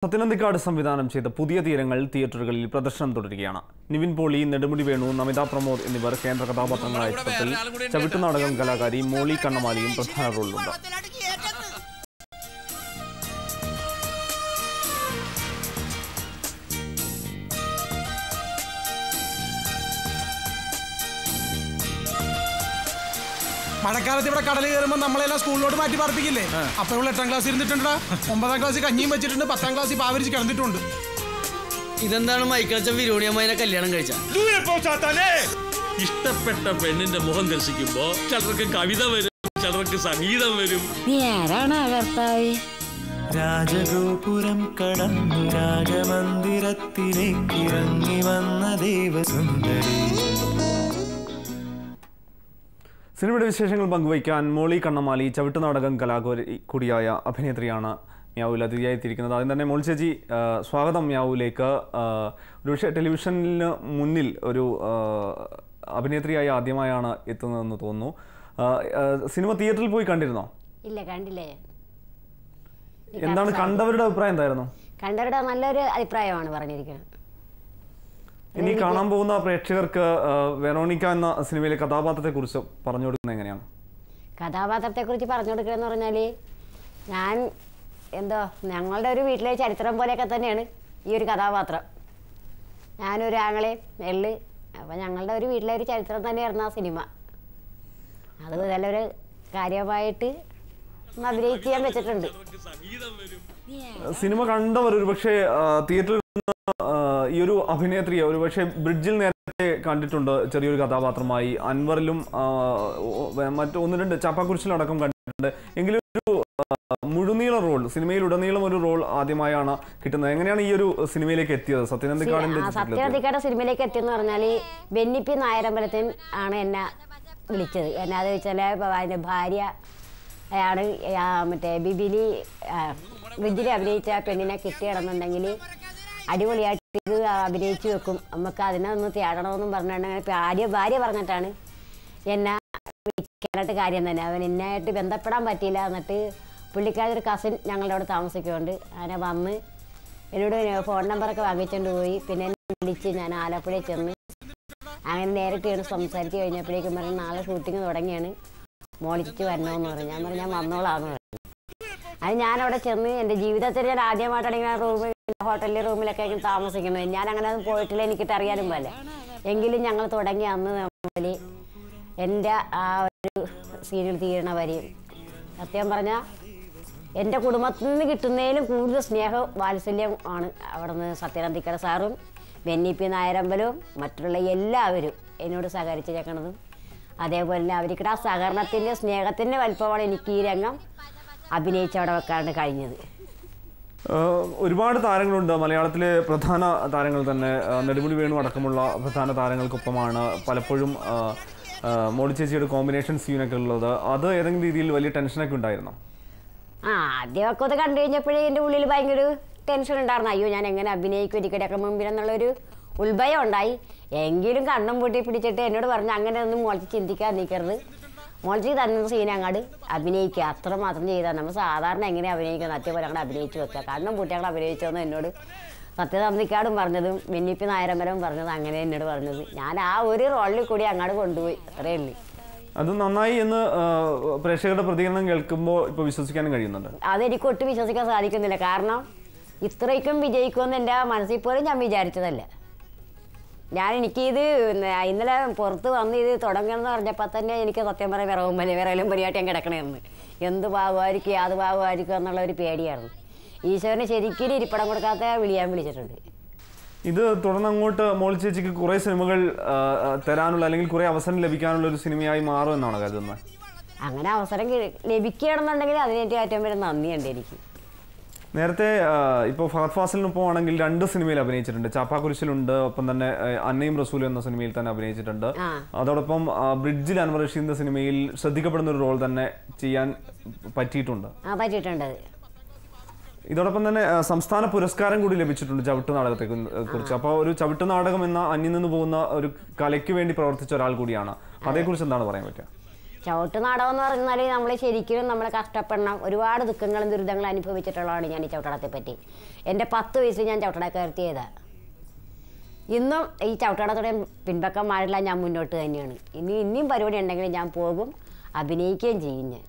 സത്യനന്ദിക്കാട് സംവിധാനം ചെയ്ത പുതിയ തീരങ്ങൾ തിയേറ്ററുകളിൽ പ്രദർശനം തുടരുകയാണ്. നിവിൻ പോളി, നെടുമുടി വേണു, നമിത പ്രമോദ് എന്നിവർ കേന്ദ്ര കഥാപാത്രങ്ങളായ ചിത്രത്തിൽ ചവിട്ടുനാടകം കലാകാരി മോളി കണ്ണമാലിയും പ്രധാന റോളിലുണ്ട്. മഴക്കാലത്ത് ഇവിടെ കടൽ കയറുമ്പോൾ നമ്മളെല്ലാം സ്കൂളിലോട്ട് മാറ്റി പാർപ്പിക്കില്ലേ? അപ്പൊ ഇവിടെ 8ാം ക്ലാസ് ഇരുന്നിട്ടുണ്ടാ, 9ാം ക്ലാസ്സിൽ കഞ്ഞിയും വെച്ചിട്ടുണ്ട്, 10ാം ക്ലാസ്സിൽ പാവരിച്ച് കിടന്നിട്ടുണ്ട്. ഇതെന്താണ് മൈക്കച്ച വിരോണിയമ്മനെ കല്യാണം കഴിച്ച? ഇഷ്ടപ്പെട്ട പെണ്ണിന്റെ മുഖം ദർശിക്കുമ്പോ ചിലർക്ക് കവിത വരും, ചിലർക്ക് സംഗീതം വരും. നീ ആരാണ് കർത്താവേ? രാജഗോപുരം കടന്നു രാജമന്ദിരത്തിലേക്ക് ഇറങ്ങി വന്ന ദേവസുന്ദരി. സിനിമയുടെ വിശേഷങ്ങൾ പങ്കുവയ്ക്കാൻ മോളി കണ്ണമാലി ചവിട്ടുനാടകം കലാകാരി കൂടിയായ അഭിനേത്രിയാണ് മ്യാവുവിൽ അതിഥിയായിത്തിരിക്കുന്നത്. ആദ്യം തന്നെ മോൾ ചേച്ചി, സ്വാഗതം മ്യാവുവിലേക്ക്. ഒരുപക്ഷെ ടെലിവിഷനിന് മുന്നിൽ ഒരു അഭിനേത്രിയായി ആദ്യമായാണ് എത്തുന്നതെന്ന് തോന്നുന്നു. സിനിമ തിയേറ്ററിൽ പോയി കണ്ടിരുന്നോ? ഇല്ല, കണ്ടില്ലേ. എന്താണ് കണ്ടവരുടെ അഭിപ്രായം? എന്തായിരുന്നു? കണ്ടവരുടെ നല്ലൊരു അഭിപ്രായമാണ് പറഞ്ഞിരിക്കുന്നത്. ഇനി കാണാൻ പോകുന്ന പ്രേക്ഷകർക്ക് വെറോണിക്ക എന്ന സിനിമയിലെ കഥാപാത്രത്തെ കുറിച്ച് പറഞ്ഞു കൊടുക്കുന്നത് എങ്ങനെയാണ്? കഥാപാത്രത്തെ കുറിച്ച് പറഞ്ഞു കൊടുക്കുകയെന്ന് പറഞ്ഞാൽ, ഞാൻ ഞങ്ങളുടെ ഒരു വീട്ടിലെ ചരിത്രം പോലെയൊക്കെ തന്നെയാണ് ഈ ഒരു കഥാപാത്രം. ഞാനൊരു ആങ്ങളെ നെല്ല്, അപ്പം ഞങ്ങളുടെ ഒരു വീട്ടിലെ ഒരു ചരിത്രം തന്നെയായിരുന്നു ആ സിനിമ. അത് നല്ലൊരു കാര്യമായിട്ട് അഭിനയിച്ച് ചെയ്യാൻ വെച്ചിട്ടുണ്ട്. സിനിമ കണ്ടവർ ഒരുപക്ഷെ തിയേറ്ററിൽ ഈ ഒരു അഭിനേത്രിയെ ഒരുപക്ഷെ ബ്രിഡ്ജിൽ നേരത്തെ കണ്ടിട്ടുണ്ട് ചെറിയൊരു കഥാപാത്രമായി. അൻവറിലും മറ്റ് 1-2 ചാപ്പാക്കുരിശിലടക്കം കണ്ടിട്ടുണ്ട്. എങ്കിലും ഒരു മുഴുനീള റോൾ, സിനിമയിലുടനീളം ഒരു റോൾ ആദ്യമായാണ് കിട്ടുന്നത്. എങ്ങനെയാണ് ഈ ഒരു സിനിമയിലേക്ക് എത്തിയത്? സത്യനന്ദിക്കാട് സിനിമയിലേക്ക് എത്തിയെന്ന് പറഞ്ഞാൽ ബെന്നിപ്പി നായരമ്പലത്തിൽ ആണ് എന്നെ വിളിച്ചത്. എന്നാന്ന് വെച്ചാൽ അതിൻ്റെ ഭാര്യ ആണ് മറ്റേ ബിബിലി ബ്രിഡ്ജിൽ അഭിനയിച്ച പെണ്ണിനെ കിട്ടിയിടന്നുണ്ടെങ്കിൽ അടിപൊളിയായിട്ട് ഇത് അഭിനയിച്ചു വെക്കും, നമുക്ക് അതിനൊന്ന് തേടണമെന്നും പറഞ്ഞിട്ടുണ്ടെങ്കിൽ ഭാര്യ പറഞ്ഞിട്ടാണ് എന്നെ വിളിക്കാനായിട്ട് കാര്യം തന്നെ. അവൻ എന്നായിട്ട് ബന്ധപ്പെടാൻ പറ്റിയില്ല. എന്നിട്ട് പുള്ളിക്കാരൊരു കസിൻ ഞങ്ങളുടെ അവിടെ താമസിക്കുന്നുണ്ട്. അങ്ങനെ വന്ന് എന്നോട് ഫോൺ നമ്പറൊക്കെ വാങ്ങിച്ചുകൊണ്ട് പോയി. പിന്നെ എന്നെ വിളിച്ച് ഞാൻ ആലപ്പുഴയിൽ ചെന്ന് അങ്ങനെ നേരിട്ട് സംസാരിച്ച് കഴിഞ്ഞപ്പോഴേക്കും പറഞ്ഞ് നാളെ ഷൂട്ടിങ് തുടങ്ങിയാണ്, മോളിച്ചിട്ട് വരണമെന്ന് പറഞ്ഞു. ഞാൻ പറഞ്ഞു ഞാൻ വന്നോളാന്ന് പറഞ്ഞു. അത് ഞാനവിടെ ചെന്ന് എൻ്റെ ജീവിതത്തിൽ ഞാൻ ആദ്യമായിട്ടാണ് ഇങ്ങനെ ഹോട്ടലിലെ റൂമിലൊക്കെ താമസിക്കുന്നത്. ഞാൻ അങ്ങനെ ഒന്നും പോയിട്ടില്ല, എനിക്കിട്ട് അറിയാനും പോലെ. എങ്കിലും ഞങ്ങൾ തുടങ്ങി അന്ന് മുതൽ എൻ്റെ ആ ഒരു സീരിയൽ തീരണ വരെയും സത്യം പറഞ്ഞാൽ എൻ്റെ കുടുംബത്തിൽ നിന്ന് കിട്ടുന്നതിലും കൂടുതൽ സ്നേഹവും വാത്സല്യം ആണ് അവിടെ നിന്ന് സത്യനന്ദിക്കാട് സാറും ബെന്നിപ്പി നായരമ്പലവും മറ്റുള്ള എല്ലാവരും എന്നോട് സഹകരിച്ചേക്കണതും. അതേപോലെ തന്നെ അവർക്കിടെ ആ സഹകരണത്തിൻ്റെ സ്നേഹത്തിൻ്റെ വലിപ്പമാണ് എനിക്ക് ഈ രംഗം അഭിനയിച്ചവിടെ വെക്കാണ്ട് കഴിഞ്ഞത്. ഒരുപാട് താരങ്ങളുണ്ട് മലയാളത്തിലെ പ്രധാന താരങ്ങൾ തന്നെ. നെടുമുടി വേണു അടക്കമുള്ള പ്രധാന താരങ്ങൾക്കൊപ്പമാണ് പലപ്പോഴും മോളി ചേച്ചിയുടെ കോമ്പിനേഷൻ സീനൊക്കെ ഉള്ളത്. അത് ഏതെങ്കിലും രീതിയിൽ വലിയ ടെൻഷനൊക്കെ ഉണ്ടായിരുന്നോ? ആദ്യമൊക്കെ അത് കണ്ടു കഴിഞ്ഞപ്പോഴേ എൻ്റെ ഉള്ളിൽ ഭയങ്കര ടെൻഷൻ ഉണ്ടായിരുന്നു. അയ്യോ ഞാൻ എങ്ങനെ അഭിനയിക്കും ഒരിക്കലൊക്കെ മുമ്പിലെന്നുള്ളൊരു ഉത്ഭയം ഉണ്ടായി. എങ്കിലും കണ്ണും പൂട്ടി പിടിച്ചിട്ട് എന്നോട് പറഞ്ഞു അങ്ങനെ ഒന്നും മോളിച്ച് ചിന്തിക്കാൻ നിൽക്കരുത്, മോളിച്ച് തന്ന സീൻ അങ്ങോട്ട് അഭിനയിക്കുക, അത്രമാത്രം ചെയ്താൽ നമ്മൾ സാധാരണ എങ്ങനെ അഭിനയിക്കുക അതേപോലെ അങ്ങോട്ട് അഭിനയിച്ച് വെക്കുക, കണ്ണും പൂട്ടി അങ്ങോട്ട് അഭിനയിച്ചതെന്ന് എന്നോട് സത്യനന്ദിക്കാടും പറഞ്ഞതും ബെന്നിപ്പി നായരമ്പലവും പറഞ്ഞത് അങ്ങനെ എന്നോട് പറഞ്ഞത്. ഞാൻ ആ ഒരു റോളിൽ കൂടി അങ്ങോട്ട് കൊണ്ടുപോയി, അത്രയേ ഉള്ളൂ. അത് നന്നായി എന്ന് പ്രേക്ഷകരുടെ പ്രതികരണം കേൾക്കുമ്പോൾ ഇപ്പോൾ വിശ്വസിക്കാനും കഴിയുന്നുണ്ട്. അതെനിക്ക് ഒട്ടും വിശ്വസിക്കാൻ സാധിക്കുന്നില്ല. കാരണം ഇത്രയ്ക്കും വിജയിക്കുമെന്ന് എൻ്റെ മനസ്സിൽ പോലും ഞാൻ വിചാരിച്ചതല്ല. എനിക്കിത് ഇന്നലെ പുറത്ത് വന്ന് ഇത് തുടങ്ങണമെന്ന് പറഞ്ഞപ്പോൾ തന്നെ എനിക്ക് സത്യം പറയാൻ വിറലും പനിയായിട്ട് ഞാൻ കിടക്കണമെന്ന്, എന്ത് ഭാഗമായിരിക്കും അത് ഭാഗമായിരിക്കും എന്നുള്ള ഒരു പേടിയായിരുന്നു. ഈശ്വരന് ശരിക്കും ഇരിപ്പിടം കൊടുക്കാത്ത വിളിച്ചിട്ടുണ്ട്. ഇത് തുടർന്നങ്ങോട്ട് മോളി ചേച്ചിക്ക് കുറേ സിനിമകൾ തരാനുള്ള അല്ലെങ്കിൽ കുറേ അവസരം ലഭിക്കാനുള്ള ഒരു സിനിമയായി മാറും എന്നാണ് കരുതുന്നത്. അങ്ങനെ അവസരം ലഭിക്കുകയാണെന്നുണ്ടെങ്കിൽ അതിനേറ്റ് ഏറ്റവും വലിയ നന്ദിയുണ്ട് എനിക്ക്. നേരത്തെ ഇപ്പോൾ ഫഹദ് ഫാസിലിനൊപ്പം ആണെങ്കിൽ 2 സിനിമയിൽ അഭിനയിച്ചിട്ടുണ്ട്. ചാപ്പാക്കുരിശിലുണ്ട്, ഒപ്പം തന്നെ അന്നയും റസൂലും എന്ന സിനിമയിൽ തന്നെ അഭിനയിച്ചിട്ടുണ്ട്. അതോടൊപ്പം ബ്രിഡ്ജിൽ അൻവർ റഷീദിന്റെ സിനിമയിൽ ശ്രദ്ധിക്കപ്പെടുന്ന ഒരു റോൾ തന്നെ ചെയ്യാൻ പറ്റിയിട്ടുണ്ട്. ഇതോടൊപ്പം തന്നെ സംസ്ഥാന പുരസ്കാരം കൂടി ലഭിച്ചിട്ടുണ്ട് ചവിട്ടുനാടകത്തെ കുറിച്ച്. അപ്പോൾ ഒരു ചവിട്ടുനാടകം എന്ന അന്യം നിന്ന് പോകുന്ന ഒരു കലയ്ക്ക് വേണ്ടി പ്രവർത്തിച്ച ഒരാൾ കൂടിയാണ്. അതേക്കുറിച്ച് എന്താണ് പറയാൻ പറ്റുക? ചവിട്ട് നാടകം എന്ന് പറഞ്ഞാൽ നമ്മൾ ശരിക്കും നമ്മൾ കഷ്ടപ്പെടണം, ഒരുപാട് ദുഃഖങ്ങളും ദുരിതങ്ങളും അനുഭവിച്ചിട്ടുള്ളതാണ് ഞാൻ ഈ ചവിട്ടടത്തെ പറ്റി. എൻ്റെ 10 വയസ്സിൽ ഞാൻ ചവിട്ടടക്കയർത്തി ചെയ്തതാണ്. ഇന്നും ഈ ചവിട്ടടത്തോടെ പിൻപക്കന്മാരെല്ലാം ഞാൻ മുന്നോട്ട് തന്നെയാണ്. ഇനിയും പരിപാടി ഉണ്ടെങ്കിൽ ഞാൻ പോകും, അഭിനയിക്കുകയും ചെയ്യും. ഞാൻ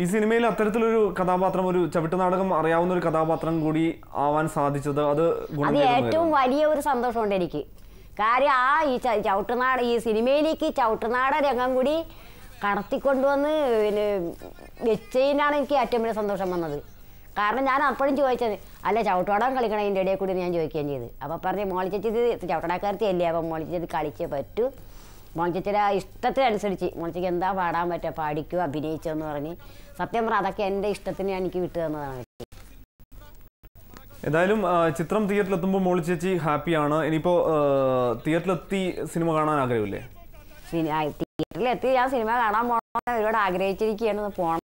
ഈ സിനിമയിൽ അത്തരത്തിലൊരു കഥാപാത്രം, ഒരു ചവിട്ട് നാടകം അറിയാവുന്ന ഒരു കഥാപാത്രം കൂടി ആവാൻ സാധിച്ചത് അത് ഏറ്റവും വലിയ ഒരു സന്തോഷമുണ്ട് എനിക്ക്. കാര്യം ഈ സിനിമയിലേക്ക് ചവിട്ടുനാട രംഗം കൂടി കടത്തിക്കൊണ്ടുവന്ന് പിന്നെ വെച്ചതിനാണ് എനിക്ക് ഏറ്റവും വലിയ സന്തോഷം വന്നത്. കാരണം ഞാൻ അപ്പോഴും ചോദിച്ചത്, അല്ല ചവിട്ടുനാടകം കളിക്കണം ഇതിൻ്റെ ഇടയിൽ കൂടി ഞാൻ ചോദിക്കുകയും ചെയ്ത്. അപ്പോൾ പറഞ്ഞ് മോളി ചേച്ചി ഇത് ചവിട്ടടക്കാരത്തി അല്ലേ, അപ്പം മോളി ചേച്ചി ഇത് കളിച്ചേ പറ്റൂ, മോളി ചേച്ചിയുടെ ഇഷ്ടത്തിനനുസരിച്ച് മോളി ചേച്ചിക്ക് എന്താ പാടാൻ പറ്റുക പാടിക്കോ അഭിനയിച്ചോന്ന് പറഞ്ഞ് സത്യം പറഞ്ഞാൽ അതൊക്കെ എൻ്റെ ഇഷ്ടത്തിന് എനിക്ക് വിട്ടു തന്നതാണ്. ഏതായാലും ചിത്രം തിയേറ്ററിലെത്തുമ്പോൾ മോളി ചേച്ചി ഹാപ്പിയാണ്. ഇനിയിപ്പോൾ തിയേറ്ററിലെത്തി സിനിമ കാണാൻ ആഗ്രഹമില്ലേ? തിയേറ്ററിലെത്തി ഞാൻ സിനിമ കാണാൻ പോകണമെന്ന് ഒരുപാട് ആഗ്രഹിച്ചിരിക്കുകയാണ്, പോകണം.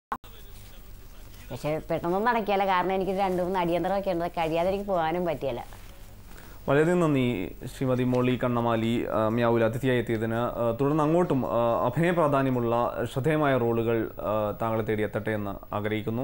പക്ഷെ പെട്ടെന്നൊന്നും നടക്കില്ല, കാരണം എനിക്ക് 2-3 അടിയന്തരമൊക്കെ ഉണ്ട്, കഴിയാതെ എനിക്ക് പോകാനും പറ്റിയല്ല. വളരെയധികം നന്ദി ശ്രീമതി മോളി കണ്ണമാലി മ്യാവുൽ അതിഥിയായി എത്തിയതിന്. തുടർന്ന് അങ്ങോട്ടും അഭിനയ പ്രാധാന്യമുള്ള ശ്രദ്ധേയമായ റോളുകൾ താങ്കളെ തേടി എത്തട്ടെ എന്ന് ആഗ്രഹിക്കുന്നു.